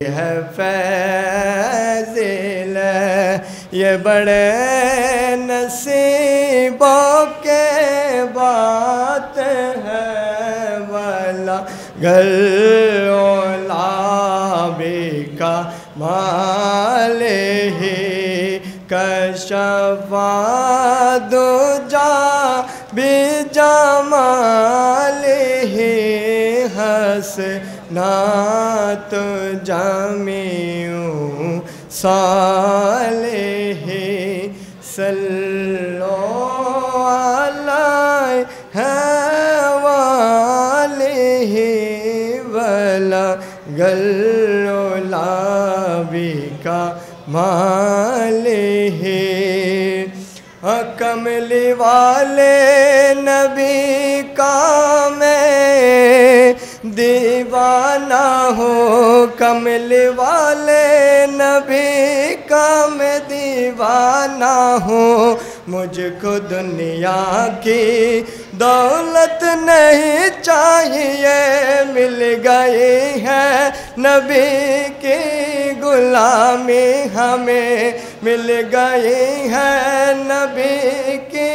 है फैज़िल ये बड़े नसीबों के बात है वाला घर औलाबी का माल ही कशफा दो जा बिजमाल ही हस ना तो जामियों सालेहे सल्लो अलैहि वालेहि वला गल्लाबी का मालेहे कमली वाले नबी का मैं दीवाना हो कमली वाले नबी का मैं दीवाना हूँ मुझको दुनिया की दौलत नहीं चाहिए मिल गई है नबी की गुलामी हमें मिल गई है नबी की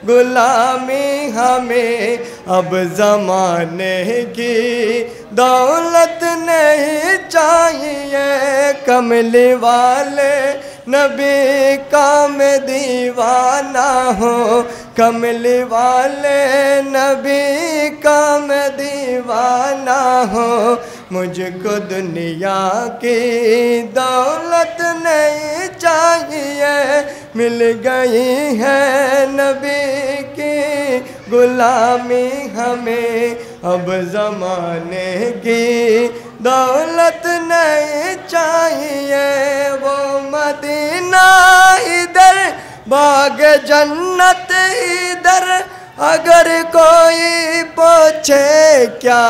गुलामी हमें अब ज़माने की दौलत नहीं चाहिए कमली वाले नबी का मैं दीवाना हूँ कमली वाले नबी का मैं दीवाना हूँ मुझको दुनिया की दौलत नहीं चाहिए मिल गई है नबी की गुलामी हमें अब ज़माने की दौलत नहीं चाहिए वो मदीना इधर बाग जन्नत इधर अगर कोई पूछे क्या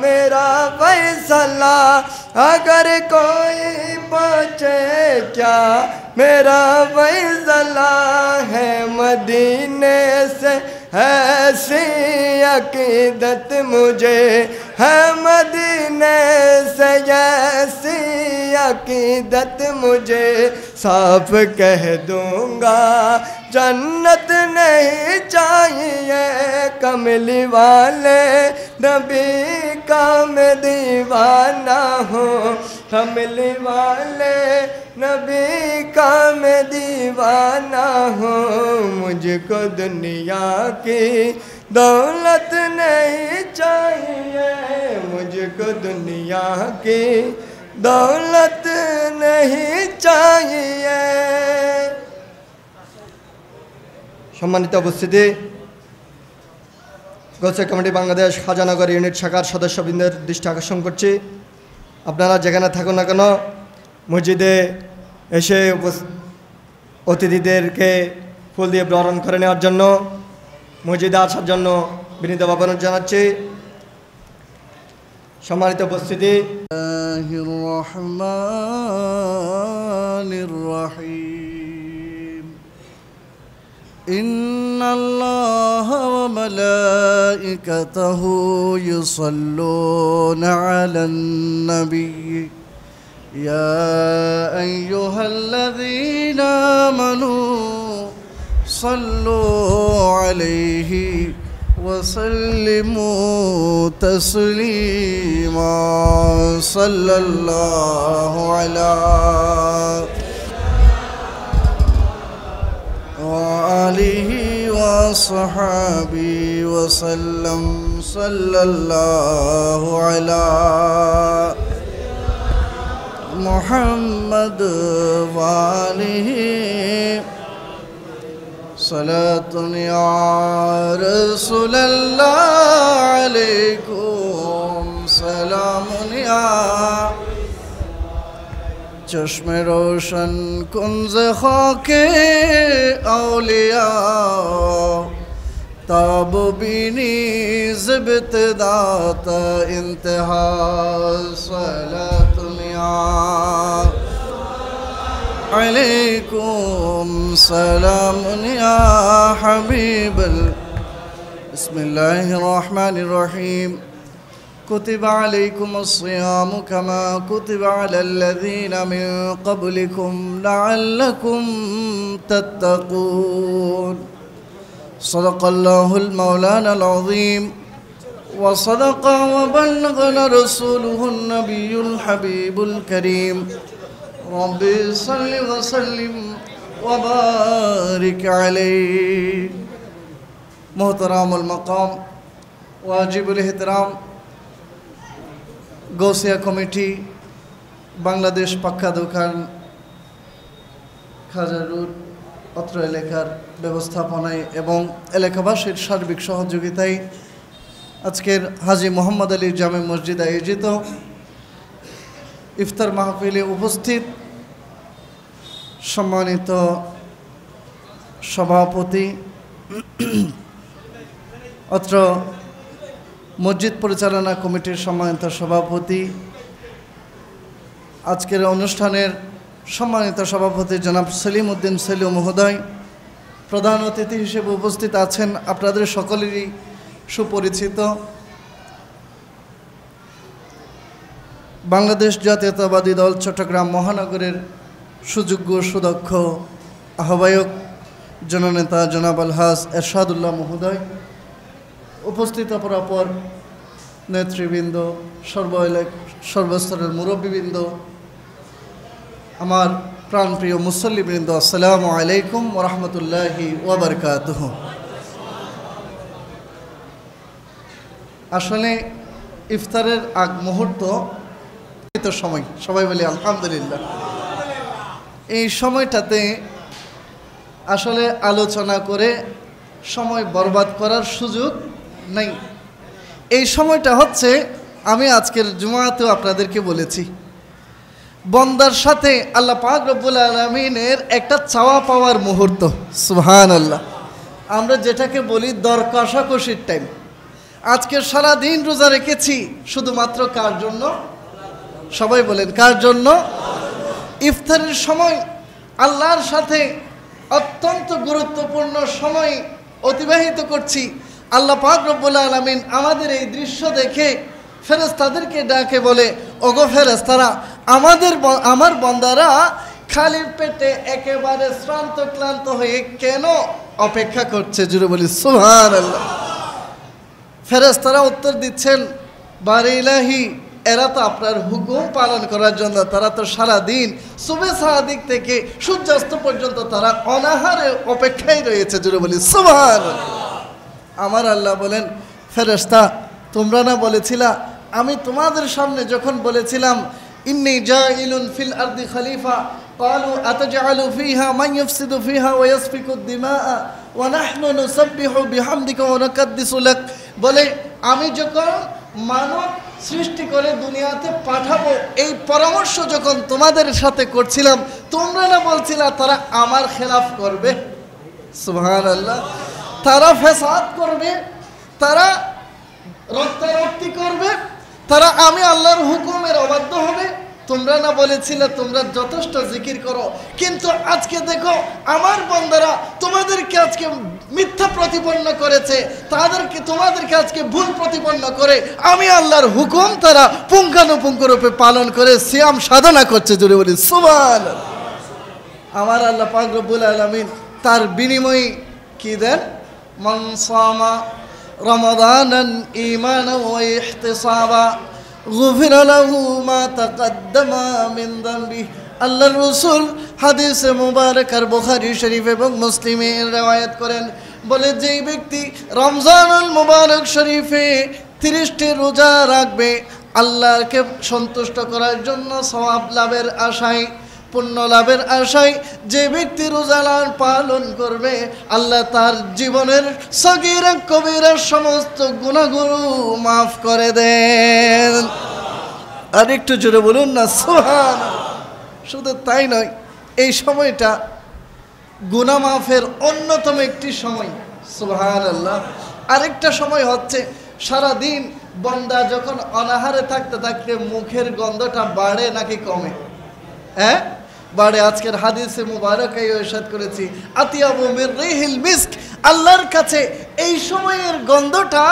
मेरा फैसला अगर कोई पूछे क्या मेरा फैसला है मदीने से ऐसी अकीदत मुझे है मदीने से ऐसी अकीदत मुझे साफ कह दूंगा जन्नत नहीं चाहिए कमली वाले नबी का मैं दीवाना हूँ कमली वाले नबी का मैं दीवाना हूँ मुझको दुनिया की दौलत नहीं चाहिए मुझको दुनिया की दौलत नहीं चाहिए सम्मानित उपस्थिति গোলসে কমিটি বাংলাদেশ খাজানগর ইউনিট শাখার সদস্যবৃন্দের দৃষ্টি আকর্ষণ করছি আপনারা যেখানে থাকুন না কেন মসজিদে এসে অতিথিদেরকে ফুল দিয়ে বরণ করে নেওয়ার জন্য মসজিদে আসার জন্য বিনীত আহ্বান জানাচ্ছি সম্মানিত উপস্থিতি إن الله وملائكته يصلون على النبي يا أيها الذين آمنوا صلوا عليه وسلموا تسليما صلى الله على وآله وصحبه وسلم صلى الله على محمد وآله صلاة يا رسول الله عليكم سلام يا چشم روشن کنز خاک اولیاء تاب بینی زبتدا تا انتہا صلاة علیکم سلام یا حبیب بسم اللہ الرحمن الرحیم كتب عليكم الصيام كما كتب على الذين من قبلكم لعلكم تتقون صدق الله المولانا العظيم وصدق وبلغنا رسوله النبي الحبيب الكريم رب صل وسلم وبارك عليه محترم المقام واجب الاحترام গৌসিয়া কমিটি বাংলাদেশ পাক্কা দোকান খাজা রোড অত্র এলাকার ব্যবস্থাপনায় এবং এলাকাবাসীর সার্বিক সহযোগিতায় আজকের হাজী মোহাম্মদ আলী জামে মসজিদ আয়োজিত ইফতার মাহফিলে উপস্থিত সম্মানিত সভাপতি অত্র মসজিদ পরিচালনা কমিটির সম্মানিত সভাপতি আজকের অনুষ্ঠানের সম্মানিত সভাপতি জনাব সেলিম উদ্দিন সেলু মহোদয় প্রধান অতিথি হিসেবে উপস্থিত আছেন আপনাদের সকলেরই সুপরিচিত বাংলাদেশ জাতীয়তাবাদী দল চট্টগ্রাম মহানগরের সুযোগ্য সুদক্ষ আহ্বায়ক জননেতা জনাব আলহাজ এরশাদুল্লাহ মহোদয় উপস্থিত অপরাপর নেতৃবৃন্দ সর্বস্তরের মুরব্বীবৃন্দ আমার প্রাণপ্রিয় মুসল্লিবৃন্দ আসসালামু আলাইকুম ওয়া রাহমাতুল্লাহি ওয়া বারাকাতুহু। আসলে ইফতারের আগ মুহূর্ত সময় সবাই বলি আলহামদুলিল্লাহ। এই সময়টাতে আসলে আলোচনা করে সময় বরবাদ করার সুযোগ নেই। এই সময়টা হচ্ছে আমি আজকের জুমাতেও আপনাদেরকে বলেছি বন্দার সাথে আল্লাহ পাক রব্বুল আলামিনের একটা চাওয়া পাওয়ার মুহূর্ত। সুবহানাল্লাহ। আমরা যেটাকে বলি দর কষাকষির টাইম। আজকে সারা দিন রোজা রেখেছি শুধুমাত্র কার জন্য? সবাই বলেন কার জন্য? ইফতারের সময় আল্লাহর সাথে অত্যন্ত গুরুত্বপূর্ণ সময় অতিবাহিত করছি। আল্লাহ পাক রব্বুল আলামিন আমাদের এই দৃশ্য দেখে ফেরেশতাদেরকে ডাকে বলে, ওগো ফেরেশতারা, আমার বান্দারা খালি পেটে একেবারে শ্রান্ত ক্লান্ত হয়ে কেন অপেক্ষা করছে? জুড়ে বলি সুবহানাল্লাহ। ফেরেশতারা উত্তর দিচ্ছেন, বারে ইলাহি, এরা তো আপনার হুকুম পালন করার জন্য, তারা তো সারাদিন সুবে সাদিক থেকে সূর্যাস্ত পর্যন্ত তারা অনাহারে অপেক্ষায় রয়েছে। জুড়ে বলি সুবহানাল্লাহ। আমার আল্লাহ বলেন, ফেরেশতা, তোমরা না বলেছিলা আমি তোমাদের সামনে যখন বলেছিলাম ইন্নী জাইলুন ফিল আরদি খলিফা ক্বালু আতাজআলু ফিহা মান ইফসিদু ফিহা ওয়া ইয়াসফিকুদ দিমাআ ওয়া নাহনু নুসাব্বিহু বিহামদিকা ওয়া নাকাদ্দিসু লাক, বলে আমি যখন মানব সৃষ্টি করে দুনিয়াতে পাঠাবো এই পরামর্শ যখন তোমাদের সাথে করছিলাম, তোমরা না বলছিলা তারা আমার খেলাফ করবে? সুবহানাল্লাহ। তারা ফেসাদ করবে, তারা রক্তারক্তি করবে, তারা আমি আল্লাহর হুকুমের অবাধ্য হবে। তোমরা না বলেছিলে তোমরা যথেষ্ট জিকির করো, কিন্তু আজকে দেখো আমার বান্দারা তোমাদেরকে আজকে মিথ্যা প্রতিপন্ন করেছে, তোমাদেরকে আজকে ভুল প্রতিপন্ন করে আমি আল্লাহর হুকুম তারা পুঙ্খানুপুঙ্খ রূপে পালন করে সিয়াম সাধনা করছে। জুড়ে বলি সুবহানাল্লাহ। আমার আল্লাহ পাক রব্বুল আলামিন তার বিনিময়ে কি দেন? মান সামা রমাদানান ঈমানান ওয়া ইহতিসাবা গুফিরা লাহু মা তাকদ্দামা মিন যামবি। আল্লাহর রাসূল হাদিসে মুবারক আর বুখারী শরীফ এবং মুসলিমে রওয়ায়াত করেন, বলে যেই ব্যক্তি রমজানুল মুবারক শরীফে 30টি রোজা রাখবে আল্লাহকে সন্তুষ্ট করার জন্য, সওয়াব লাভের আশায়, পুণ্য লাভের আশায়, যে ব্যক্তি রোজা পালন করবে আল্লাহ তার জীবনের সগীরা কবিরা সমস্ত গুনাহগুলো মাফ করে দেন। আর একটু জোরে বলুন না সুবহানাল্লাহ। শুধু তাই নয়, এই সময়টা গুনাহ মাফের অন্যতম একটি সময়। সুবহানাল্লাহ। আরেকটা সময় হচ্ছে সারাদিন বান্দা যখন অনাহারে থাকতে থাকতে মুখের গন্ধটা বাড়ে নাকি কমে? হ্যাঁ, বাড়ে। আজকের হাদিসে মুবারাকায় ইরশাদ করেছি আতিয়াবু মির রিহিল মিস্ক, আল্লাহর কাছে এই সময়ের গন্ধটা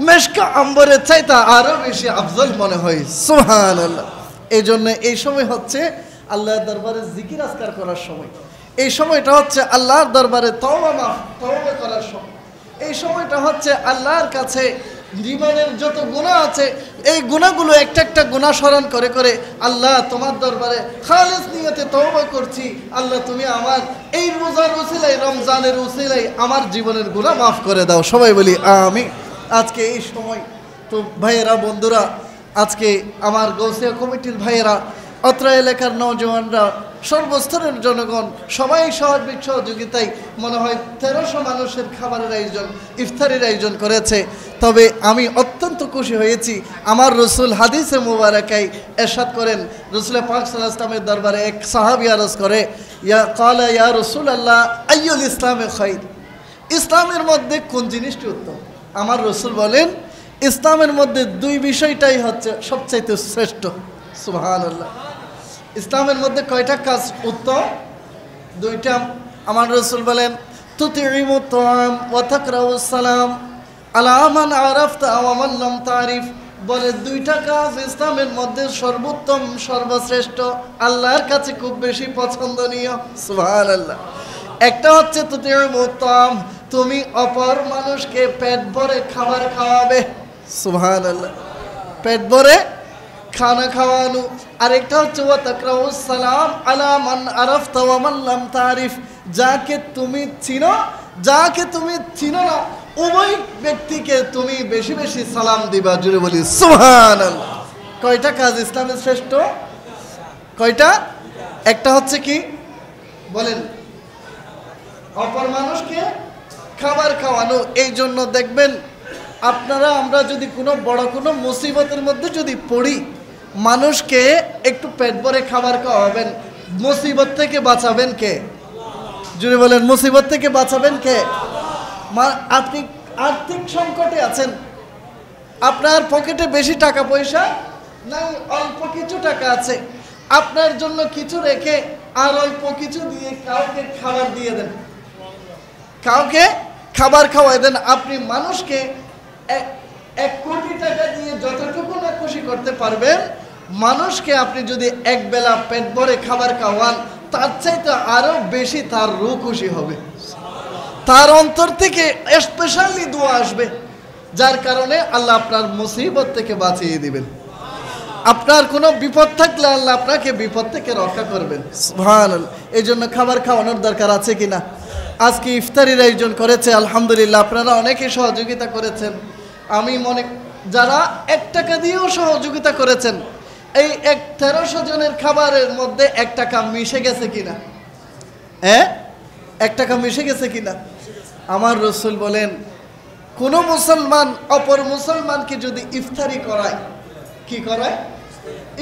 মেশকা আম্বরের চাইতে আরো বেশি আফজল মনে হয়। সুবহানাল্লাহ। এই জন্য এই সময় হচ্ছে আল্লাহর দরবারে জিকির আজকার করার সময়। এই সময়টা হচ্ছে আল্লাহর দরবারে তওবা করার সময়। এই সময়টা হচ্ছে আল্লাহর কাছে জীবনের যত গুনাহ আছে এই গুনাহগুলো একটা একটা গুনাহ স্মরণ করে করে আল্লাহ তোমার দরবারে খালিস নিয়তে তওবা করছি, আল্লাহ তুমি আমার এই রোজার উসিলায়, রমজানের উসিলায় আমার জীবনের গুনাহ মাফ করে দাও। সবাই বলি আমিন। আজকে এই সময় তো ভাইয়েরা, বন্ধুরা, আজকে আমার গৌসিয়া কমিটির ভাইয়েরা, অত্র এলাকার নওজওয়ানরা, সর্বস্তরের জনগণ সবাই সার্বিক সহযোগিতায় মনে হয় 1300 মানুষের খাবারের আয়োজন, ইফতারের আয়োজন করেছে। তবে আমি অত্যন্ত খুশি হয়েছি। আমার রসুল হাদিসে মুবারাকায় ইরশাদ করেন, রসুল পাক সাল্লাল্লাহু আলাইহি ওয়াসাল্লামের দরবারে এক সাহাবী আরজ করে, ইয়া রাসূলুল্লাহ আইয়ুল ইসলামে খায়র, ইসলামের মধ্যে কোন জিনিসটি উত্তম? আমার রসুল বলেন, ইসলামের মধ্যে দুই বিষয়টাই হচ্ছে সবচাইতে শ্রেষ্ঠ। সুবহানাল্লাহ। ইসলামের মধ্যে কয়টা কাজ উত্তম? দুইটা। আমার রসুল বলেন, তুতিমুত তাআম ওয়া তাকরাউস সালাম আলা মান আরাফতা ওয়া মান লাম তারিফ। বলে দুইটা কাজ ইসলামের মধ্যে সর্বোত্তম, সর্বশ্রেষ্ঠ, আল্লাহর কাছে খুব বেশি পছন্দনীয়। সুবহানাল্লাহ। একটা হচ্ছে তুতিমুত তাআম, তুমি অপর মানুষকে পেট ভরে খাবার খাওয়াবে। সুবহানাল্লাহ। পেট ভরে খানা খাওয়ানো। আরেকটা হচ্ছে ওয়া তাকরাউস সালাম আলা মান আরাফতা ওয়া মান লাম তারিফ, যাকে তুমি চিনো, যাকে তুমি চিনো না, উভয় ব্যক্তিকে তুমি বেশি বেশি সালাম দিবা। জুড়ে বলি সুবহানাল্লাহ। কয়টা কাজ ইসলামের শ্রেষ্ঠ? কয়টা? একটা হচ্ছে কি বলেন? অপর মানুষকে খাবার খাওয়ানো। এই জন্য দেখবেন আপনারা, আমরা যদি কোনো বড় কোনো মুসিবতের মধ্যে যদি পড়ি, মানুষকে একটু পেট ভরে খাবার খাওয়াবেন, মুসিবত থেকে বাঁচাবেন কে? জুড়ে বলেন, মুসিবত থেকে বাঁচাবেন কে? আপনি আর্থিক সংকটে আছেন, আপনার পকেটে বেশি টাকা পয়সা নাই, অল্প কিছু টাকা আছে, আপনার জন্য কিছু রেখে আর অল্প কিছু দিয়ে কাউকে খাবার দিয়ে দেন, কাউকে খাবার খাওয়াই দেন। আপনি মানুষকে 1 কোটি টাকা দিয়ে যতটুকু না খুশি করতে পারবেন, মানুষকে আপনি যদি এক বেলা পেট ভরে খাবার খাওয়ান, তার চাইতে আরো বেশি তার রূহ খুশি হবে, তার অন্তর থেকে স্পেশালি দোয়া আসবে, যার কারণে আল্লাহ আপনার মুসিবত থেকে বাঁচিয়ে দিবেন। আপনার কোনো বিপদ থাকলে আল্লাহ আপনাকে বিপদ থেকে রক্ষা করবেন। সুবহানাল্লাহ। এই জন্য খাবার খাওয়ানোর দরকার আছে কিনা? আজকে ইফতারির আয়োজন করেছে, আলহামদুলিল্লাহ, আপনারা অনেকে সহযোগিতা করেছেন। আমি মনে, যারা 1 টাকা দিয়েও সহযোগিতা করেছেন, এই 1300 জনের খাবারের মধ্যে 1 টাকা মিশে গেছে কিনা? 1 টাকা মিশে গেছে কিনা? আমার রসুল বলেন, কোন মুসলমান অপর মুসলমানকে যদি ইফতারি করায়, কি করায়?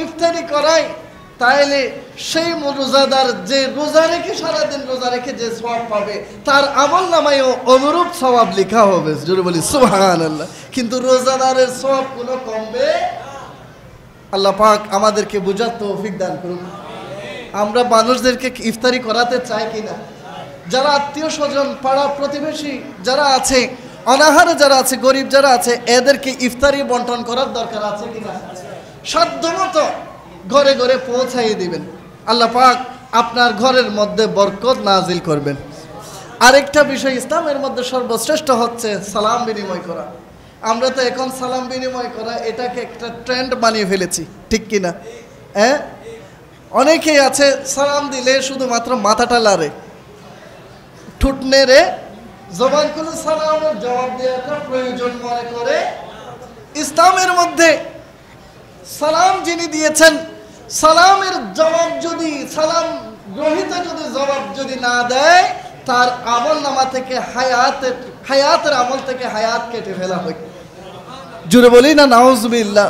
ইফতারি করায়, তাইলে সেই রোজাদার যে রোজা রেখে সারাদিন রোজা রেখে যে সওয়াব পাবে, তার আমল নামায়ও অনুরূপ সওয়াব লেখা হবে। জোরে বলি সুবহানাল্লাহ। কিন্তু রোজাদারের সওয়াব কোনো কমবে? আল্লাহ পাক আমাদেরকে বুঝার তৌফিক দান করুন। আমরা মানুষদেরকে ইফতারি করাতে চাই কিনা? যারা আত্মীয় স্বজন, পাড়া প্রতিবেশী যারা আছে, অনাহারে যারা আছে, গরিব যারা আছে, এদেরকে ইফতারি বন্টন করার দরকার আছে কিনা? সাধ্যমতো ঘরে ঘরে পৌঁছাইয়ে দিবেন। আল্লাহ পাক আপনার ঘরের মধ্যে বরকত নাজিল করবেন। আরেকটা বিষয়, ইসলামের মধ্যে সর্বশ্রেষ্ঠ হচ্ছে সালাম বিনিময় করা। আমরা তো এখন সালাম বিনিময় করা এটাকে একটা ট্রেন্ড বানিয়ে ফেলেছি, ঠিক কিনা? অনেকেই আছে সালাম দিলে শুধুমাত্র মাথাটা লাড়ে, ঠোঁট নেড়ে জবান খুলে সালামের জবাব দেওয়াটা প্রয়োজন মনে করে। ইসলামের মধ্যে সালাম যিনি দিয়েছেন, সালামের জবাব যদি, সালাম গ্রহীত যদি জবাব যদি না দেয়, তার আমল নামা থেকে হায়াতের আমল থেকে হায়াত কেটে ফেলা হয়। জুড়ে বলি না নাউজুবিল্লাহ।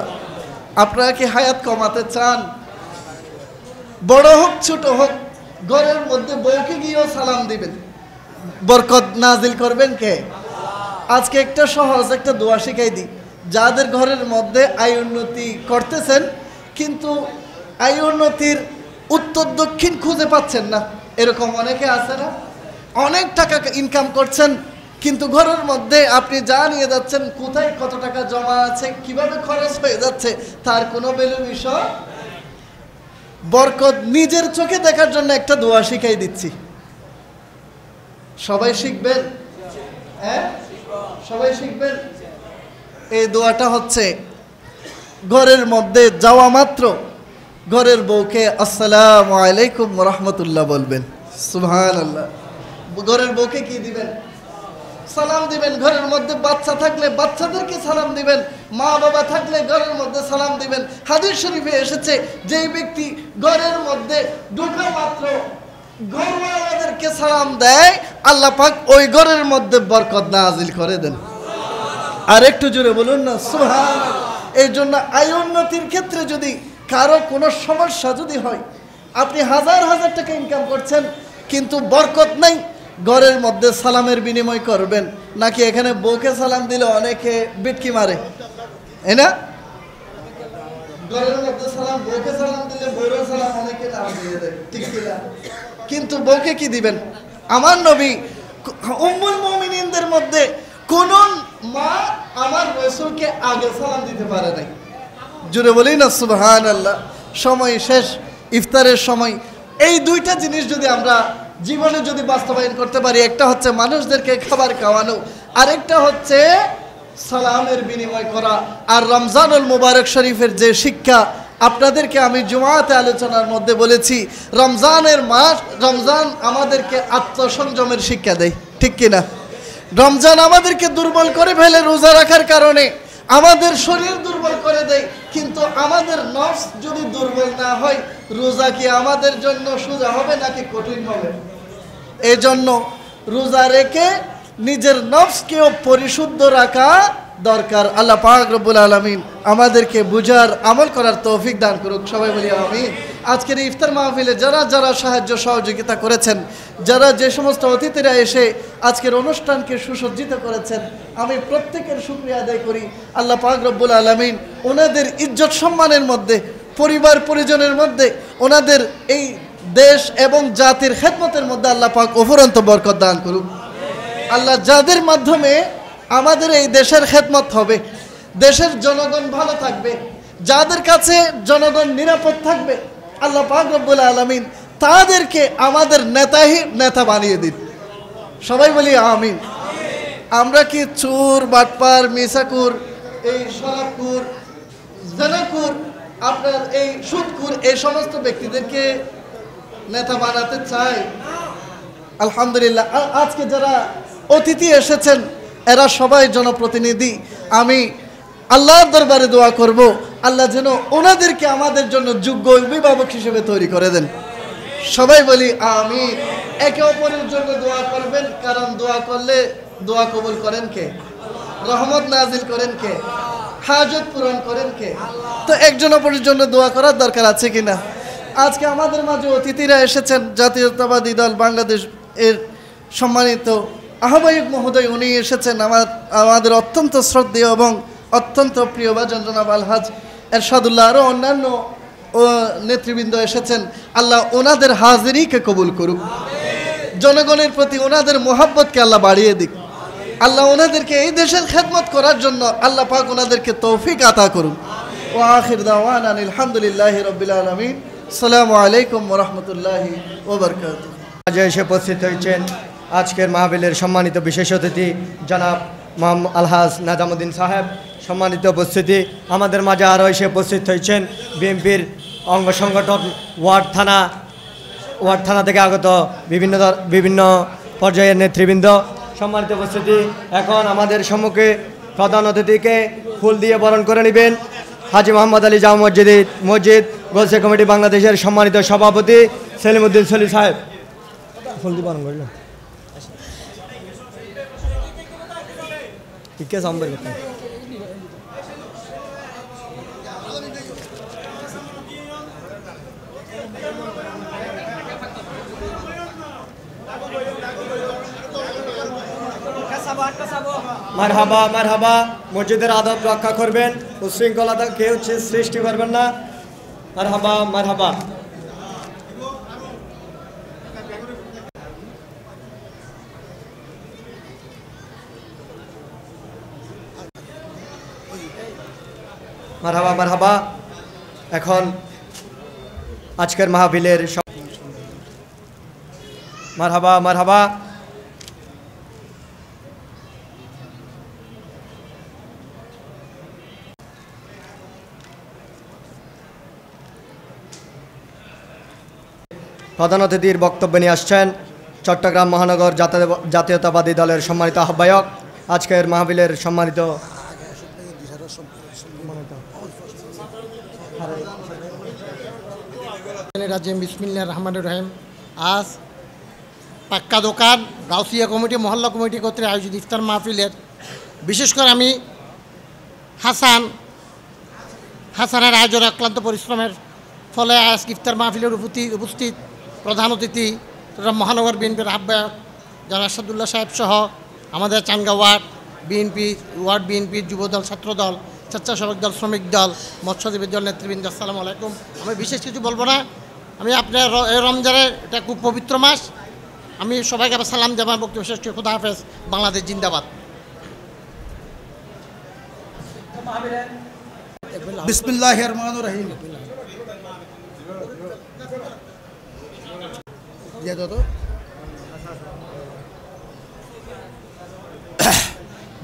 আপনারা কি হায়াত কমাতে চান? বড় হোক ছোট হোক, ঘরের মধ্যে বউকে গিয়েও সালাম দিবেন, বরকত নাজিল করবেন কে? আজকে একটা সহজ একটা দোয়া শিখাই দিই। যাদের ঘরের মধ্যে আয় উন্নতি করতেছেন, কিন্তু আয় উন্নতির উত্তর দক্ষিণ খুঁজে পাচ্ছেন না, এরকম অনেকে আছে না? অনেক টাকা ইনকাম করছেন, কিন্তু ঘরের মধ্যে আপনি যা নিয়ে যাচ্ছেন, কোথায় কত টাকা জমা আছে, কিভাবে খরচ হয়ে যাচ্ছে, তার কোনো ভ্যালু বিষয়। বরকত নিজের চোখে দেখার জন্য একটা দোয়া শিখাই দিচ্ছি, সবাই শিখবেন? হ্যাঁ, সবাই শিখবেন। এই দোয়াটা হচ্ছে, ঘরের মধ্যে যাওয়া মাত্র ঘরের বউকে আসসালামু আলাইকুম রহমতুল্লাহ বলবেন। সুবহানাল্লাহ। ঘরের বউকে কি দিবেন? সালাম দিবেন। ঘরের মধ্যে বাচ্চা থাকলে বাচ্চাদেরকে সালাম দিবেন, মা বাবা থাকলে ঘরের মধ্যে সালাম দিবেন। হাদিস শরীফে এসেছে, যেই ব্যক্তি ঘরের মধ্যে ঢোকা মাত্র ঘরওয়ালাদেরকে সালাম দেয়, আল্লাহ পাক ওই ঘরের মধ্যে বরকত নাজিল করে দেন। আর একটু জোরে বলুন না সুবহানাল্লাহ। এই জন্য আয় উন্নতির ক্ষেত্রে যদি কারো কোনো সমস্যা যদি হয়, আপনি হাজার হাজার টাকা ইনকাম করছেন কিন্তু বরকত নাই, ঘরের মধ্যে সালামের বিনিময় করবেন। নাকি এখানে বউকে সালাম দিলে অনেকে বিটকি মারে, তাই না? ঘরের মধ্যে সালাম, বউকে সালাম দিলে বউরও সালাম অনেকে নাম দিয়ে দেয়, ঠিক কিনা? কিন্তু বউকে কি দিবেন? আমার নবী উম্মুল মুমিনিনদের মধ্যে কোন মা আমার রাসূলকে আগে সালাম দিতে পারে নাই। জুড়ে বলি না সুবহানাল্লাহ। সময় শেষ, ইফতারের সময়। এই দুইটা জিনিস যদি আমরা জীবনে যদি বাস্তবায়ন করতে পারি, একটা হচ্ছে মানুষদেরকে খাবার খাওয়ানো, আরেকটা হচ্ছে সালামের বিনিময় করা। আর রমজানুল মুবারক শরীফের যে শিক্ষা আপনাদেরকে আমি জুমাতে আলোচনার মধ্যে বলেছি, রমজানের মাস, রমজান আমাদেরকে আত্মসংযমের শিক্ষা দেয়, ঠিক কিনা? রমজান আমাদেরকে দুর্বল করে ফেলে রোজা রাখার কারণে, আমাদের শরীর দুর্বল করে দেয়। কিন্তু আমাদের নফস যদি দুর্বল না হয়, রোজা কি আমাদের জন্য সোজা হবে নাকি কঠিন হবে? এই জন্য রোজা রেখে নিজের নফসকেও পরিশুদ্ধ রাখা দরকার। আল্লাহ পাক রব্বুল আলামিন আমাদেরকে বুঝার আমল করার তৌফিক দান করুক, সবাই বলি আমিন। আজকের ইফতার মাহফিলে যারা যারা সাহায্য সহযোগিতা করেছেন, যারা যে সমস্ত অতিথিরা এসে আজকের অনুষ্ঠানকে সুসজ্জিত করেছেন, আমি প্রত্যেকের শুকরিয়া আদায় করি। আল্লাহ পাক রব্বুল আলামিন ওনাদের ইজ্জত সম্মানের মধ্যে, পরিবার পরিজনের মধ্যে, ওনাদের এই দেশ এবং জাতির খেদমতের মধ্যে আল্লাহ পাক অফুরন্ত বরকত দান করুক। আল্লাহ যাদের মাধ্যমে আমাদের এই দেশের খেদমত হবে, দেশের জনগণ ভালো থাকবে, যাদের কাছে জনগণ নিরাপদ থাকবে, আল্লাহ পাক রব্বুল আলামিন তাদেরকে আমাদের নেতা বানিয়ে দিন, সবাই বলি আমিন। আমরা কি চোর, বাটপার, মিসাকুর, এই শরাবকুর, জেনাকুর, আপনার এই সুদকুর, এই সমস্ত ব্যক্তিদেরকে নেতা বানাতে চাই? আলহামদুলিল্লাহ। আজকে যারা অতিথি এসেছেন এরা সবাই জনপ্রতিনিধি। আমি আল্লাহর দরবারে দোয়া করব, আল্লাহ যেন ওনাদেরকে আমাদের জন্য যোগ্য অভিভাবক হিসেবে তৈরি করে দেন, সবাই বলি আমিন। একে অপরের জন্য দোয়া করবেন, কারণ দোয়া করলে দোয়া কবুল করেন কে? রহমত নাজিল করেন কে? হাজত পূরণ করেন কে? তো একজন অপরের জন্য দোয়া করার দরকার আছে কিনা? আজকে আমাদের মাঝে অতিথিরা এসেছেন, জাতীয়তাবাদী দল বাংলাদেশ এর সম্মানিত আহ্বায়ক মহোদয়, উনি এসেছেন। আমাদের অত্যন্ত শ্রদ্ধেয় এবং অত্যন্ত প্রিয় ভাজন জনাব আলহাজ এরশাদুল্লাহ, আরও অন্যান্য নেতৃবৃন্দ এসেছেন। আল্লাহ ওনাদের হাজিরিকে কবুল করুক, জনগণের প্রতি ওনাদের মোহাব্বতকে আল্লাহ বাড়িয়ে দিক। আল্লাহ ওনাদেরকে এই দেশের খেদমত করার জন্য আল্লাহ পাক ওনাদেরকে তৌফিক আতা করুন। ওয়া আখির দাওয়ানা আলহামদুলিল্লাহি রাব্বিল আলামিন। আসসালামু আলাইকুম ওয়া রাহমাতুল্লাহি ওয়া বারাকাতুহু। আজ এসে উপস্থিত হয়েছেন আজকের মাহফিলের সম্মানিত বিশেষ অতিথি জনাব মোহাম্মদ আলহাজ নাজামুদ্দিন সাহেব। সম্মানিত উপস্থিতি, আমাদের মাঝে আরও এসে উপস্থিত হয়েছেন বিএনপির অঙ্গ সংগঠন ওয়ার্ড থানা থেকে আগত বিভিন্ন পর্যায়ের নেতৃবৃন্দ। সম্মানিত উপস্থিতি, এখন আমাদের সম্মুখে প্রধান অতিথিকে ফুল দিয়ে বরণ করে নেবেন হাজী মোহাম্মদ আলী জামা মসজিদ গোলসে কমিটি বাংলাদেশের সম্মানিত সভাপতি সেলিমউদ্দিন সলি সাহেব। ফুল দিয়ে বরণ করলেন ঠিক আছে। মারহাবা মারহাবা। মসজিদের আদব রক্ষা করবেন, উশৃঙ্খলতা কেউ সৃষ্টি করবেন না। মারহাবা মারহাবা। মারহাবা মারহাবা। এখন আজকের মাহফিলের মারহাবা মারহাবা। প্রধান অতিথির বক্তব্য নিয়ে আসছেন চট্টগ্রাম মহানগর জাতীয়তাবাদী দলের সম্মানিত আহ্বায়ক, আজকের মাহফিলের সম্মানিত রাজিম। বিসমিল্লাহির রহমানির রহিম। আজ পাক্কা দোকান গাউসিয়া কমিটি মহল্লা কমিটি কর্তৃক আয়োজিত ইফতার মাহফিলের বিশেষ করে আমি হাসানের আয়োজন অক্লান্ত পরিশ্রমের ফলে আজ ইফতার মাহফিলের উপস্থিত প্রধান অতিথি মহানগর বিএনপির আহ্বায়ক জনাব আরশাদুল্লাহ সাহেব সহ আমাদের চানগাঁও ওয়ার্ড বিএনপির যুবদল, ছাত্রদল, স্বেচ্ছাসেবক দল, শ্রমিক দল, মৎস্যজীবী দল নেতৃবৃন্দ, আসসালামু আলাইকুম। আমি বিশেষ কিছু বলবো না। আমি আপনার রমজানের এটা খুব পবিত্র মাস। আমি সবাইকে আবার সালাম দিয়ে আমার বক্তব্য শেষ করি। খুদা হাফেজ। বাংলাদেশ জিন্দাবাদ। বিসমিল্লাহির রহমানির রহিম।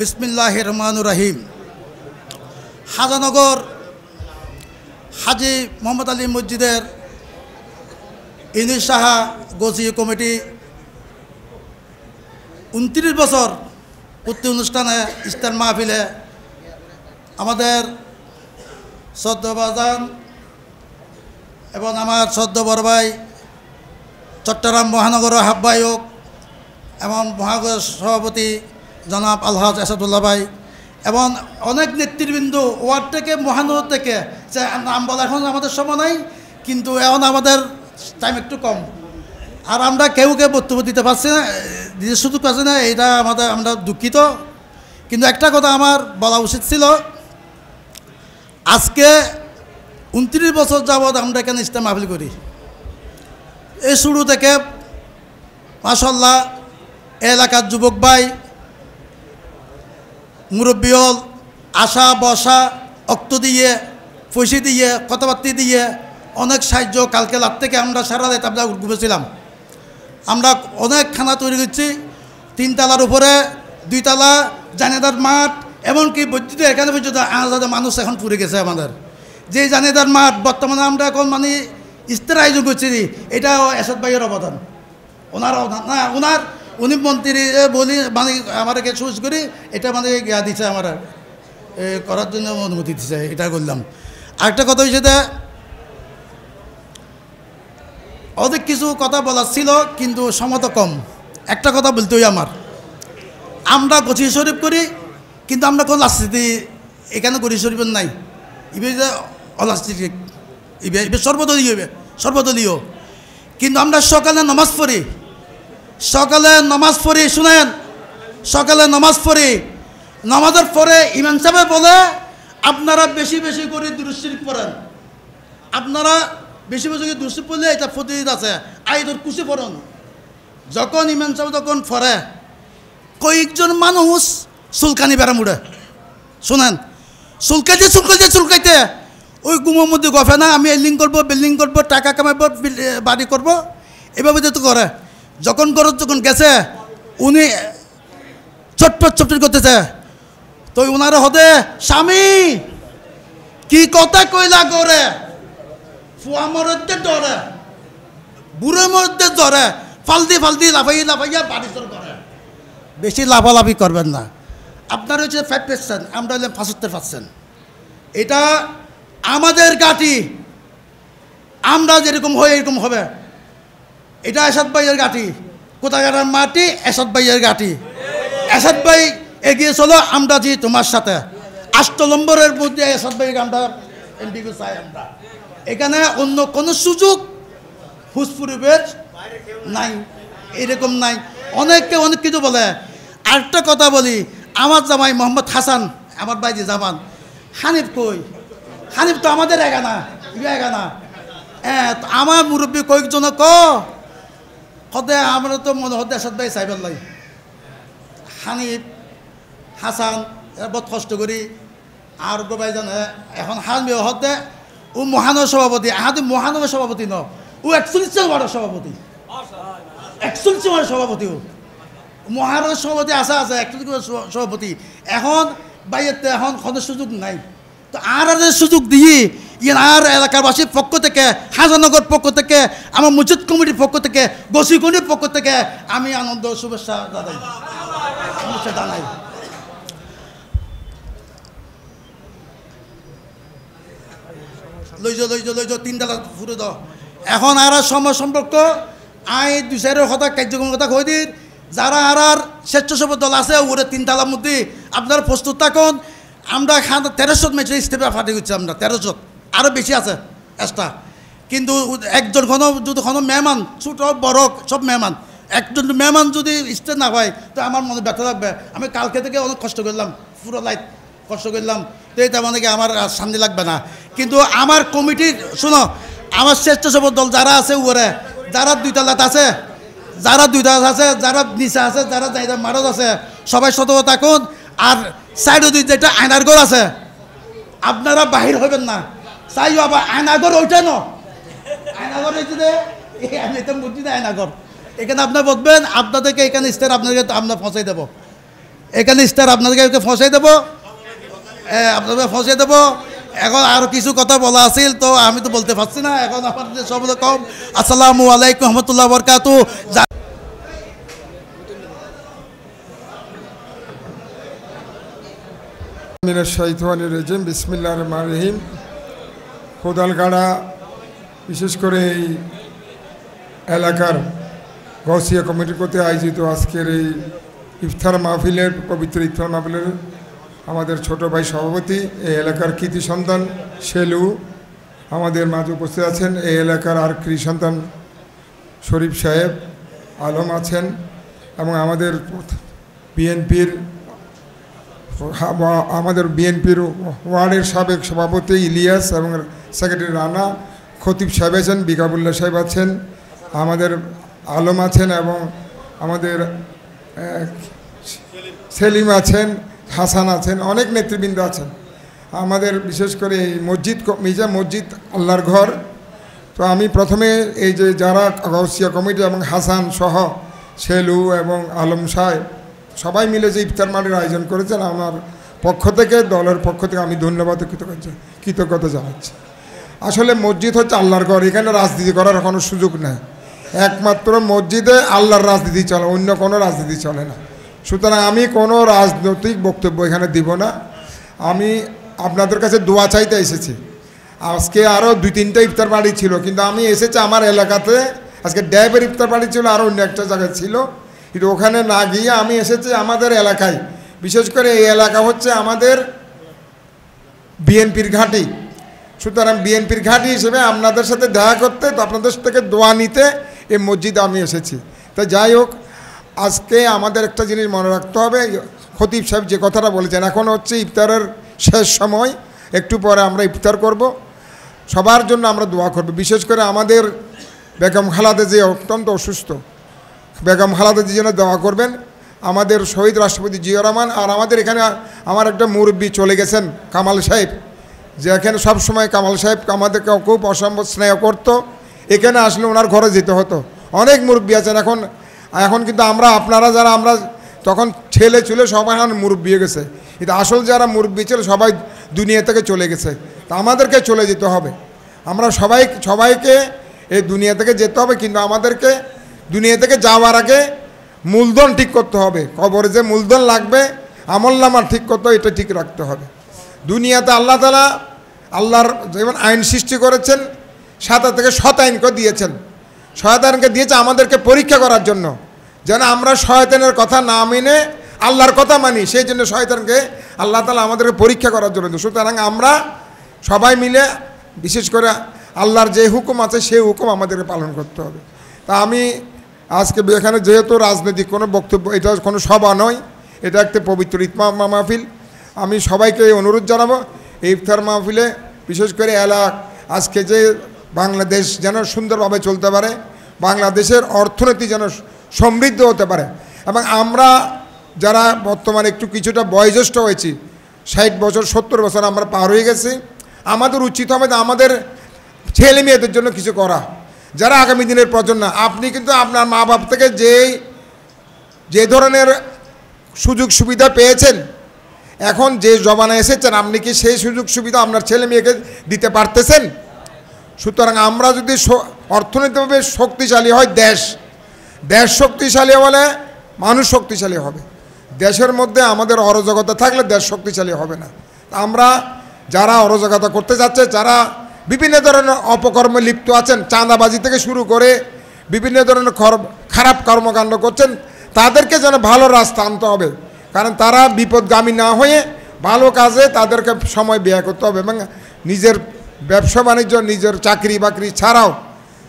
বিসমিল্লাহির রহমানির রহিম। হাজানগর হাজী মোহাম্মদ আলী মসজিদের ইউনিস সাহা গোসি কমিটি 29 বছর পূর্তি অনুষ্ঠানে ইফতার মাহফিলে আমাদের শ্রদ্ধভাজন এবং আমার শ্রদ্ধ বড় ভাই চট্টগ্রাম মহানগর আহ্বায়ক এবং মহানগর সভাপতি জনাব আলহাজ আসাদুল্লাহ ভাই এবং অনেক নেতৃবৃন্দ ওয়ার্ড থেকে মহানগর থেকে, নাম বলা এখন আমাদের সময় নাই, কিন্তু এখন আমাদের টাইম একটু কম, আর আমরা কেউ বক্তব্য দিতে পারছি না, দিতে সুযোগ পাচ্ছি না, এটা আমরা দুঃখিত। কিন্তু একটা কথা আমার বলা উচিত ছিল, আজকে 29 বছর যাবৎ আমরা এখানে ইফতার মাহফিল করি। এই শুরু থেকে মাশাআল্লাহ এলাকার যুবক ভাই, মুরব্বিয়ল আসা বসা অক্ত দিয়ে, পয়সা দিয়ে, কথাবার্তা দিয়ে অনেক সাহায্য। কালকে রাত থেকে আমরা সারা রাত আমরা ঘুমেছিলাম। আমরা অনেক খানা তৈরি করছি। 3 তলার উপরে 2 তলা জানেদার মাঠ, এমনকি বৈদ্যুতিক এখানে পর্যন্ত 1000 মানুষ এখন পুড়ে গেছে আমাদের। যে জানেদার মাঠ বর্তমানে আমরা এখন ইফতার আয়োজন করছি, এটাও এরশাদ ভাইয়ের অবদান। উনি মন্ত্রী বলি আমাকে চুজ করি, এটা ইয়া দিচ্ছে আমার করার জন্য অনুমতি দিচ্ছে, এটা করলাম। আরেকটা কথা হয়েছে যে অনেক কিছু কথা বলার ছিল, কিন্তু সময় তো কম। একটা কথা বলতে হয় আমরা গছি শরীফ করি, কিন্তু আমরা কোনো রাজনীতি এখানে গছি শরীফের নাই। ইবে যে অরাজনীতিক, ইবে সর্বদলীয়। কিন্তু আমরা সকালে নামাজ পড়ি, শুনেন, সকালে নামাজ পড়ি। নামাজের পরে ইমাম সাহেব বলে আপনারা বেশি বেশি করে দুরূদ শরীফ পড়েন, আপনারা বেশি বেশি করে দুরূদ শরীফ পড়লে এটা ফজিলত আছে, আইদর কুচি পড়ুন। যখন ইমাম সাহেব তখন পড়ে, কয়েকজন মানুষ চুলকানি বেড়া মুড়ে, শোনেন, চুলকাইতে ওই গুমের মধ্যে গফে না, আমি এলিং করবো, বিল্ডিং করবো, টাকা কামাবো, বাড়ি করবো, এভাবে যেহেতু করে। যখন গেছে উনি চটপট করতেছে, তো ওনারা হতে স্বামী কি কথা কইলা করে, ফুয়া মরতে ডরে, বুড়ো মরতে ডরে, ফালদি লাফাইয়া বাড়ি চল করে। বেশি লাফালাফি করবেন না। আপনার হচ্ছে 5%, আমরা হলাম 75%। এটা আমাদের গাটি, আমরা যেরকম হয় এরকম হবে। এটা এরশাদ ভাইয়ের গাটি, কোথাকার মাটি এরশাদ ভাইয়ের গাটি। এরশাদ ভাই এগিয়ে চলো, আমরা যে তোমার সাথে 8 নম্বরের মধ্যে এরশাদ ভাইকে আমরা এমপি চাই। আমরা এখানে অন্য কোনো সুযোগ হুসপুরিবের নাই, এরকম নাই। অনেককে অনেক কিছু বলে। আরেকটা কথা বলি, আমার জামাই মোহাম্মদ হাসান, আমার ভাই যে জামান হানিফ কই, হানিফ তো আমাদের এগানা। আমার মুরব্বী কয়েকজন হতে আমরা তো মনে হতে এরশাদ ভাই সাহেবের লাই। হানিফ হাসান বহুত কষ্ট করি আর ভাই জানে এখন হাজ হতে ও মহানগর সভাপতি আহাদি মহানগর সভাপতি ন ও 41 ওয়ার্ডের সভাপতি 41 ওয়ার্ডের সভাপতি ও মহানগর সভাপতি আছে 41 সভাপতি এখন বাইরে এখন কোনো সুযোগ নাই তো আর সুযোগ দিয়ে ইয়ে আর এলাকাবাসীর পক্ষ থেকে হাজারনগর পক্ষ থেকে আমার মসজিদ কমিটির পক্ষ থেকে গসিকনির পক্ষ থেকে আমি আনন্দ শুভেচ্ছা জানাই লইজ 3 টাকা ফুটে দাও এখন আর সময় সম্পর্ক আই 2-4 কথা কার্যক্রম কথা কই দিন যারা আর স্বেচ্ছাসেবক দল আছে ওরে 3 টাকার মধ্যে আপনারা প্রস্তুত থাকুন আমরা 1300 মেট্রিক স্টেপে ফাটি হচ্ছে আমরা 1300 আরও বেশি আছে এক্সট্রা কিন্তু একজন কোনো যদি কোনো মেহমান ছোট বড় সব মেহমান একজন মেহমান যদি স্টে না হয় তো আমার মনে ব্যথা লাগবে আমি কালকে থেকে অনেক কষ্ট করলাম পুরো লাইট কষ্ট করলাম তো এটা মানে কি আমার শান্তি লাগবে না কিন্তু আমার কমিটির শোনো আমার স্বেচ্ছাসেবক দল যারা আছে ওরে যারা 2 তলাত আছে যারা 2 তলাত আছে যারা নিচে আছে যারা যাইরা মারত আছে সবাই সতর্ক থাকুন আর সাইড ওদিকে যেটা আয়নারঘর আছে আপনারা বাহির হবেন না চাইও আবার আয়নাঘর ওইটা ন আয়নাঘর হয়েছে যে এটা মসজিদে আয়নাঘর এখানে আপনার বলবেন আপনাদেরকে এখানে স্টার আপনাদেরকে আমরা পৌঁছাই দেবো এখানে স্টার আপনাদেরকে পৌঁছাই দেবো আপনাদের পৌঁছে দেবো এখন আরও কিছু কথা বলা আছিল তো আমি তো বলতে পারছি না এখন আপনাদের সব কম আসসালামু আলাইকুম রহমতুল্লাহ বরকাতু মিনাশ শাইতানির রাজিম বিসমিল্লাহির রহমানির রহিম কোদালগাড়া বিশেষ করে এই এলাকার গৌসিয়া কমিটির কর্তৃক আয়োজিত আজকের এই ইফতার মাহফিলের পবিত্র ইফতার মাহফিলের আমাদের ছোট ভাই সভাপতি এই এলাকার কৃতি সন্তান শেলু আমাদের মাঝে উপস্থিত আছেন এই এলাকার আর কৃতি সন্তান শরীফ সাহেব আলম আছেন এবং আমাদের বিএনপির ওয়ার্ডের সাবেক সভাপতি ইলিয়াস এবং সেক্রেটারি রানা খতিব সাহেব আছেন বিকাবুল্লাহ সাহেব আছেন আমাদের আলম আছেন এবং আমাদের সেলিম আছেন হাসান আছেন অনেক নেতৃবৃন্দ আছেন আমাদের বিশেষ করে এই মির্জা মসজিদ আল্লাহর ঘর তো আমি প্রথমে এই যে যারা গৌসিয়া কমিটি এবং হাসান সহ শেলু এবং আলম সাহেব সবাই মিলে যে ইফতার মাঠের আয়োজন করেছেন আমার পক্ষ থেকে দলের পক্ষ থেকে আমি ধন্যবাদ কৃতজ্ঞতা জানাচ্ছি আসলে মসজিদ হচ্ছে আল্লাহর ঘর এখানে রাজনীতি করার কোনো সুযোগ নেই একমাত্র মসজিদে আল্লাহর রাজনীতি চলে অন্য কোনো রাজনীতি চলে না সুতরাং আমি কোনো রাজনৈতিক বক্তব্য এখানে দিব না আমি আপনাদের কাছে দোয়া চাইতে এসেছি আজকে আরও 2-3টা ইফতার বাড়ি ছিল কিন্তু আমি এসেছি আমার এলাকাতে আজকে ড্যাবের ইফতার বাড়ি ছিল আরও অন্য একটা জায়গায় ছিল কিন্তু ওখানে না গিয়ে আমি এসেছি আমাদের এলাকায় বিশেষ করে এই এলাকা হচ্ছে আমাদের বিএনপির ঘাঁটি সুতরাং বিএনপির ঘাঁটি হিসেবে আপনাদের সাথে দেখা করতে তো আপনাদের থেকে দোয়া নিতে এই মসজিদে আমি এসেছি তাই যাই হোক আজকে আমাদের একটা জিনিস মনে রাখতে হবে খতিব সাহেব যে কথাটা বলেছেন এখন হচ্ছে ইফতারের শেষ সময় একটু পরে আমরা ইফতার করব সবার জন্য আমরা দোয়া করব বিশেষ করে আমাদের বেগম খালেদা যে অত্যন্ত অসুস্থ বেগম খালেদা জি যেন দোয়া করবেন আমাদের শহীদ রাষ্ট্রপতি জিয়াউর রহমান আর আমাদের এখানে আমার একটা মুরব্বী চলে গেছেন কামাল সাহেব যে এখানে সবসময় কামাল সাহেব আমাদেরকে খুব অসম্ভব স্নেহ করতো এখানে আসলে ওনার ঘরে যেতে হতো অনেক মুরব্বী আছেন এখন কিন্তু আপনারা যারা আমরা তখন ছেলে সবাই এখন মুরব্বী হয়ে গেছে কিন্তু আসল যারা মুরব্বী ছিল সবাই দুনিয়া থেকে চলে গেছে তা আমাদেরকে চলে যেতে হবে আমরা সবাইকে এই দুনিয়া থেকে যেতে হবে কিন্তু আমাদেরকে দুনিয়া থেকে যাওয়ার আগে মূলধন ঠিক করতে হবে কবরে যে মূলধন লাগবে আমলনামা ঠিক করতে এটা ঠিক রাখতে হবে দুনিয়াতে আল্লাহ তাআলা আল্লাহর যেমন আইন সৃষ্টি করেছেন সাথে থেকে সৎ আইনকে দিয়েছেন শয়তানকে দিয়েছে আমাদেরকে পরীক্ষা করার জন্য যেন আমরা শয়তানের কথা না মেনে আল্লাহর কথা মানি সেই জন্য শয়তানকে আল্লাহ তাআলা আমাদেরকে পরীক্ষা করার জন্য সুতরাং আমরা সবাই মিলে বিশেষ করে আল্লাহর যে হুকুম আছে সেই হুকুম আমাদেরকে পালন করতে হবে তা আমি আজকে এখানে যেহেতু রাজনৈতিক কোনো বক্তব্য এটা কোনো সভা নয় এটা একটা পবিত্র ইফতার মাহফিল আমি সবাইকে অনুরোধ জানাবো এই ইফতার মাহফিলে বিশেষ করে আজকে যে বাংলাদেশ যেন সুন্দরভাবে চলতে পারে বাংলাদেশের অর্থনীতি যেন সমৃদ্ধ হতে পারে এবং আমরা যারা বর্তমানে একটু কিছুটা বয়োজ্যেষ্ঠ হয়েছি 60 বছর 70 বছর আমরা পার হয়ে গেছি। আমাদের উচিত হবে যে আমাদের ছেলে মেয়েদের জন্য কিছু করা, যারা আগামী দিনের প্রজন্ম। আপনি কিন্তু আপনার মা বাপ থেকে যে ধরনের সুযোগ সুবিধা পেয়েছেন, এখন যে জমানায় এসেছেন, আপনি কি সেই সুযোগ সুবিধা আপনার ছেলে মেয়েকে দিতে পারতেছেন? সুতরাং আমরা যদি অর্থনৈতিকভাবে শক্তিশালী হয়, দেশ শক্তিশালী হলে মানুষ শক্তিশালী হবে। দেশের মধ্যে আমাদের অরাজকতা থাকলে দেশ শক্তিশালী হবে না। আমরা যারা অরাজকতা করতে যাচ্ছে, যারা বিভিন্ন ধরনের অপকর্মে লিপ্ত আছেন, চাঁদাবাজি থেকে শুরু করে বিভিন্ন ধরনের খারাপ কর্মকাণ্ড করছেন, তাদেরকে যেন ভালো রাস্তা আনতে হবে। কারণ তারা বিপদগামী না হয়ে ভালো কাজে তাদেরকে সময় ব্যয় করতে হবে, এবং নিজের ব্যবসা বাণিজ্য, নিজের চাকরি বাকরি ছাড়াও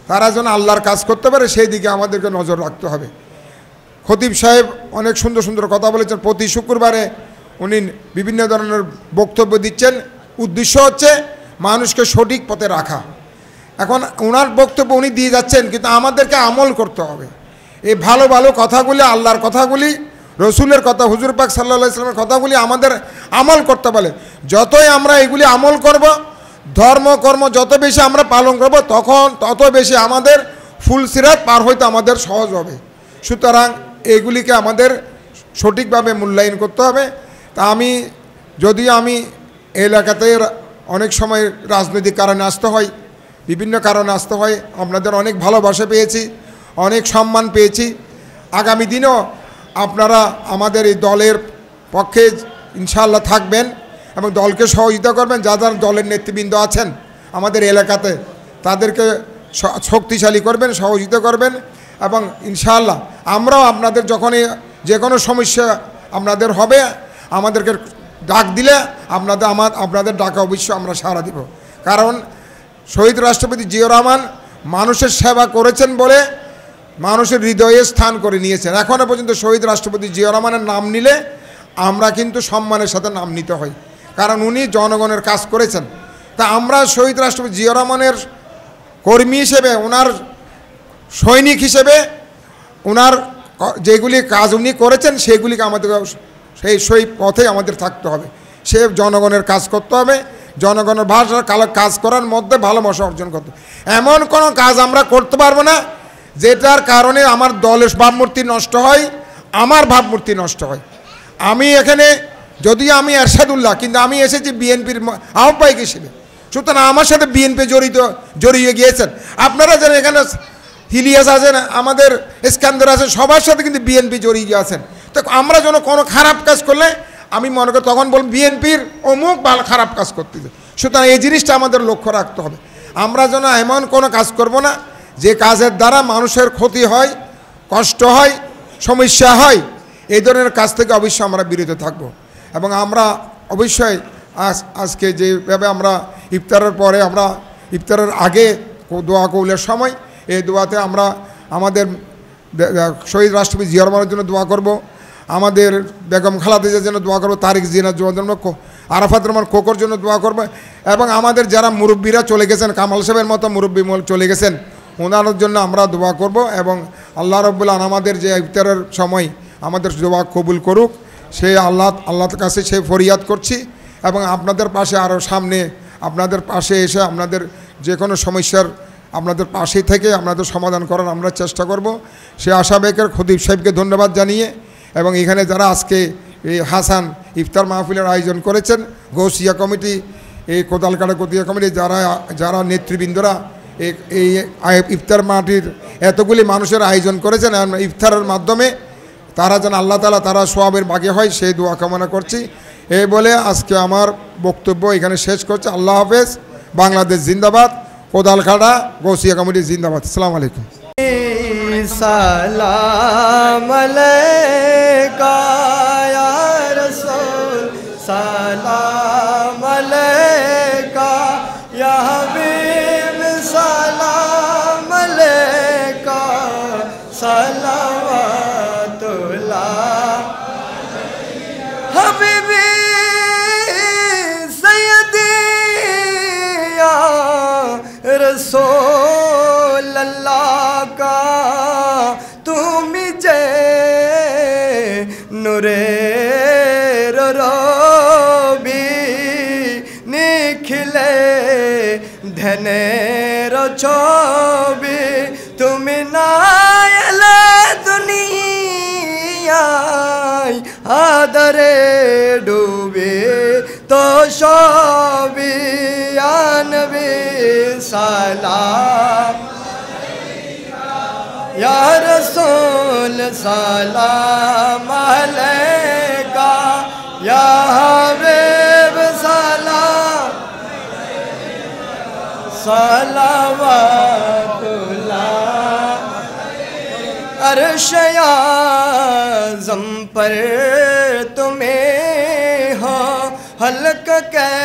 তারা যেন আল্লাহর কাজ করতে পারে, সেই দিকে আমাদেরকে নজর রাখতে হবে। খতিব সাহেব অনেক সুন্দর সুন্দর কথা বলেছেন। প্রতি শুক্রবারে উনি বিভিন্ন ধরনের বক্তব্য দিচ্ছেন। উদ্দেশ্য হচ্ছে মানুষকে সঠিক পথে রাখা। এখন ওনার বক্তব্য উনি দিয়ে যাচ্ছেন, কিন্তু আমাদেরকে আমল করতে হবে। এই ভালো ভালো কথাগুলি, আল্লাহর কথাগুলি, রসুলের কথা, হুজুর পাক সাল্লাল্লাহু আলাইহি ওয়াসাল্লামের কথাগুলি আমাদের আমল করতে বলে। যতই আমরা এগুলি আমল করব, ধর্মকর্ম যত বেশি আমরা পালন করব, তত বেশি আমাদের ফুল সিরাত পার হইতে আমাদের সহজ হবে। সুতরাং এগুলিকে আমাদের সঠিকভাবে মূল্যায়ন করতে হবে। তা যদিও আমি এলাকাতে অনেক সময় রাজনৈতিক কারণে আসতে হয়, বিভিন্ন কারণে আসতে হয়, আপনাদের অনেক ভালোবাসা পেয়েছি, অনেক সম্মান পেয়েছি। আগামী দিনেও আপনারা আমাদের এই দলের পক্ষে ইনশাআল্লাহ থাকবেন এবং দলকে সহযোগিতা করবেন। যারা দলের নেতৃবৃন্দ আছেন আমাদের এলাকাতে, তাদেরকে শক্তিশালী করবেন, সহযোগিতা করবেন। এবং ইনশাআল্লাহ আমরাও আপনাদের যখনই যে কোনো সমস্যা আপনাদের হবে, আমাদেরকে ডাক দিলে আপনাদের ডাকে অবশ্যই আমরা সাড়া দিব। কারণ শহীদ রাষ্ট্রপতি জিয়াউর রহমান মানুষের সেবা করেছেন বলে মানুষের হৃদয়ে স্থান করে নিয়েছেন। এখনও পর্যন্ত শহীদ রাষ্ট্রপতি জিয়াউর রহমানের নাম নিলে আমরা কিন্তু সম্মানের সাথে নাম নিতে হয়, কারণ উনি জনগণের কাজ করেছেন। তা আমরা শহীদ রাষ্ট্রপতি জিয়াউর রহমানের কর্মী হিসেবে, ওনার সৈনিক হিসেবে, ওনার যেগুলি কাজ উনি করেছেন সেগুলিকে আমাদের সেই পথে আমাদের থাকতে হবে। সে জনগণের কাজ করতে হবে, জনগণের ভাষার কাজ করার মধ্যে ভালোবাসা অর্জন করতে হবে। এমন কোনো কাজ আমরা করতে পারবো না যেটার কারণে আমার দলের ভাবমূর্তি নষ্ট হয়, আমার ভাবমূর্তি নষ্ট হয়। আমি এখানে যদিও আমি এরশাদুল্লাহ, কিন্তু আমি এসেছি বিএনপির আহ্বায়ক হিসেবে। সুতরাং আমার সাথে বিএনপি জড়িয়ে গিয়েছেন। আপনারা যেন এখানে ইলিয়াস আছেন, আমাদের ইস্কান্দার আছেন, সবার সাথে কিন্তু বিএনপি জড়িয়ে আছেন। তো আমরা যেন কোনো খারাপ কাজ করলে আমি মনে করি তখন বলব বিএনপির অমুক ভালো খারাপ কাজ করতেছে। সুতরাং এই জিনিসটা আমাদের লক্ষ্য রাখতে হবে। আমরা যেন এমন কোনো কাজ করব না যে কাজের দ্বারা মানুষের ক্ষতি হয়, কষ্ট হয়, সমস্যা হয়। এই ধরনের কাজ থেকে অবশ্যই আমরা বিরত থাকব। এবং আমরা অবশ্যই আজকে যেভাবে আমরা ইফতারের পরে, আমরা ইফতারের আগে দোয়া কবুলের সময়, এই দোয়াতে আমরা আমাদের শহীদ রাষ্ট্রপতি জিয়াউর রহমানের জন্য দোয়া করব, আমাদের বেগম খালেদার জন্য দোয়া করব, তারেক জিয়ার জন্য, আরাফাত রহমান কোকোর জন্য দোয়া করব, এবং আমাদের যারা মুরব্বীরা চলে গেছেন, কামাল সাহেবের মতো মুরব্বী চলে গেছেন, ওনার জন্য আমরা দোয়া করব। এবং আল্লাহ রাব্বুল আলামিন আমাদের যে ইফতারের সময় আমাদের দোয়া কবুল করুক, সেই আল্লাহর কাছে সেই ফরিয়াদ করছি। এবং আপনাদের পাশে আরও সামনে আপনাদের পাশে এসে আপনাদের যে কোনো সমস্যার আপনাদের পাশে থেকে আপনাদের সমাধান করার আমরা চেষ্টা করব। সে আশাবেকের খতিব সাহেবকে ধন্যবাদ জানিয়ে, এবং এখানে যারা আজকে এই হাসান ইফতার মাহফিলের আয়োজন করেছেন, গৌসিয়া কমিটি, এই কোদালকাটা গতিয়া কমিটি, যারা নেতৃবৃন্দরা এই ইফতার মাহফিল এতগুলি মানুষের আয়োজন করেছেন, ইফতারের মাধ্যমে তারা যেন আল্লাহ তাআলা তারা সওয়াবের ভাগী হয়, সেই দোয়া কামনা করছি। এই বলে আজকে আমার বক্তব্য এখানে শেষ করছি। আল্লাহ হাফেজ। বাংলাদেশ জিন্দাবাদ। কোদালখাড়া গৌসিয়া কমিটি জিন্দাবাদ। আসসালামু আলাইকুম। সালাম আলাইকা ইয়া রাসূল, সালাম আলাইকা ইয়া হাবিব, সালাম আলাইকা, সালাওয়াতুল্লাহ হাবিবি সাইয়্যিদি ইয়া রাসূল আল্লাহ কা, তুমি যে নূরের রবি ধ্যানের ছবি তুমি না এলে দুনিয়ায় আদরে ডুবে তো সবই আনবে সালাম या रसूल सलाम अलैका या हबीब सलाम सलावतुल्लाह अर्श आज़म पर तुम्हें हो हल्क कह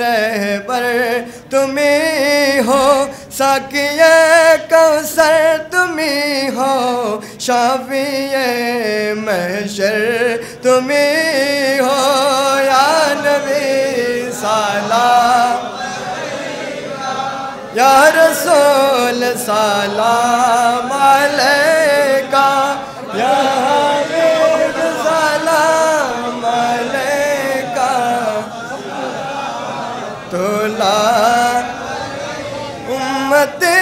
रहे पर तुम्हें हो साकिए कौसर तुम्हीं हो शाफिए महशर तुम्हीं हो या नबी सलाम या रसूल सलाम अलैका या हबीब सलाम अलैका तुला उम्मते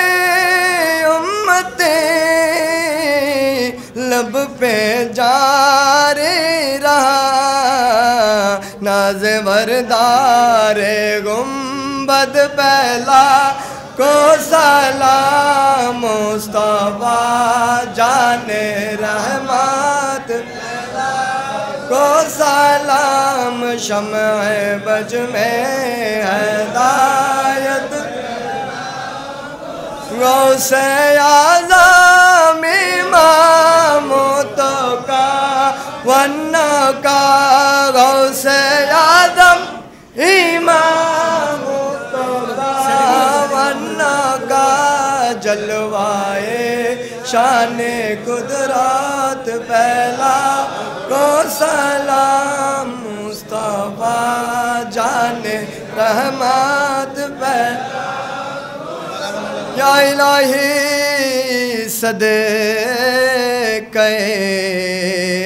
लब पे जारे रहा नाज वरदारे गुम्बद पहला को सलाम मुस्तफा जाने रहमत को सलाम शम्अ बज में हिदायत गौसे आज़म इमामों का वन्ना का गौसे आज़म इमामों का वन्ना का जलवाए शाने कुदरत पहला को सलाम मुस्तफा जाने रहमत पहला या इलाही सदे कहे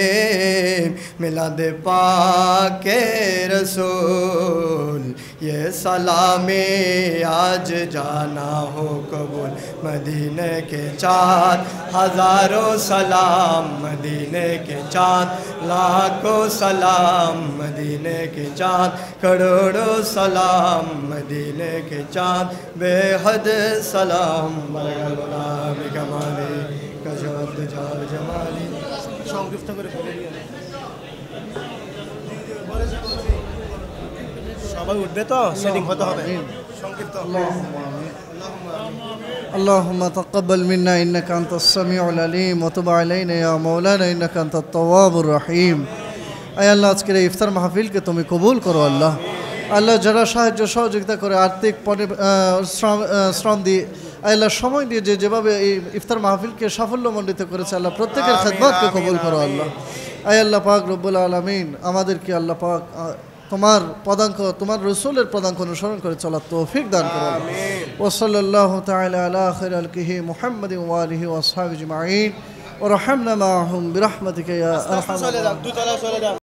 मिलाद पाके रसूल ये सलामी आज जाना हो कबूल मदीने के चाँद हज़ारों सलाम मदीने के चाँद लाखों सलाम मदीने के चाँद करोड़ों सलाम मदीने के चाँद बेहद सलाम कमाली कशद जाल जमाली সংক্ষিপ্ত করে বলে দিও সবাই উঠবে তো সেটিং হতে হবে সংক্ষিপ্ত اللهم تقبل منا إنك أنت السميع العليم وتب علينا يا مولانا إنك أنت التواب الرحيم أي الله আজকের এই ইফতার মাহফিলকে তুমি কবুল করো আল্লাহ আল্লাহ যারা সাহায্য সহযোগিতা করে আর্থিক শ্রম দিয়ে আল্লাহ সময় দিয়ে যেভাবে এই ইফতার মাহফিলকে সাফল্যমণ্ডিত করেছে আল্লাহ প্রত্যেকের খেদমতকে কবুল করো আল্লাহ আয় আল্লাহ পাক রব্বুল আলামিন আমাদেরকে আল্লাহ পাক তোমার পদাঙ্ক তোমার রসুলের পদাঙ্ক অনুসরণ করে চলার তৌফিক দান করো ওয়া সাল্লাল্লাহু তাআলা আলা খায়রিল খালকি মুহাম্মাদিন ওয়া আলিহি ওয়া আসহাবিহি আজমাইন ওয়া রাহমনা মাআহুম বিরহমাতিকা ইয়া আরহামার রাহিমিন